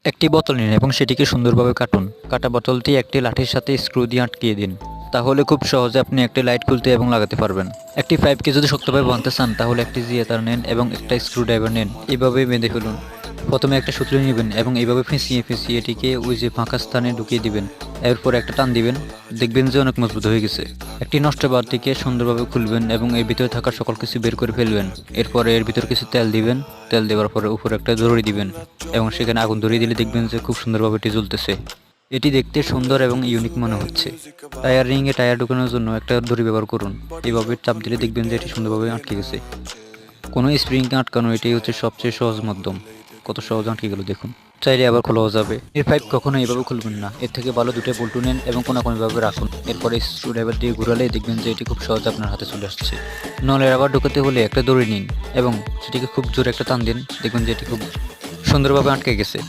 একটি বোতল নিন এবং সেটিকে সুন্দরভাবে কাটুন। কাটা বোতলটি একটি লাঠির সাথে স্ক্রু দিয়ে আটকিয়ে দিন। তাহলে খুব সহজে আপনি একটি লাইট খুলতে এবং লাগাতে পারবেন। একটি পাইপকে যদি শক্তভাবে বাঁধতে চান তাহলে একটি জিয়া তার নেন এবং একটা স্ক্রু ড্রাইভার নেন। এভাবে বেঁধে ফেলুন। প্রথমে একটা সুতলি নেবেন এবং এইভাবে ফিসিয়ে এটিকে ওই যে ফাঁকা স্থানে ঢুকিয়ে দিবেন। এরপর একটা টান দিবেন, দেখবেন যে অনেক মজবুত হয়ে গেছে। একটি নষ্ট বালতিকে সুন্দরভাবে খুলবেন এবং এর ভিতরে থাকা সকল কিছু বের করে ফেলবেন। এরপরে এর ভিতরে কিছু তেল দিবেন। তেল দেওয়ার পরে উপরে একটা দড়ি দিবেন এবং সেখানে আগুন ধরিয়ে দিলে দেখবেন যে খুব সুন্দরভাবে এটি জ্বলতেছে। এটি দেখতে সুন্দর এবং ইউনিক মনে হচ্ছে। টায়ার রিংয়ে টায়ার ঢোকানোর জন্য একটা দড়ি ব্যবহার করুন। এইভাবে চাপ দিলে দেখবেন যে এটি সুন্দরভাবে আটকে গেছে। কোনো স্প্রিংকে আটকানো এটাই হচ্ছে সবচেয়ে সহজ মাধ্যম। কত সহজ আটকে গেল দেখুন। চাইলে আবার খোলাও যাবে। এর পাইপ কখনো এইভাবে খুলবেন না। এর থেকে ভালো দুটো বল্টু নেন এবং কোনাকুনিভাবে রাখুন। এরপরে স্ক্রুড্রাইভার দিয়ে ঘুরালে দেখবেন যে এটি খুব সহজে আপনার হাতে চলে আসছে। নলের আবার ঢোকাতে হলে একটা দড়ি নিন এবং সেটিকে খুব জোরে একটা টান দিন, দেখবেন যে এটি খুব সুন্দরভাবে আটকে গেছে।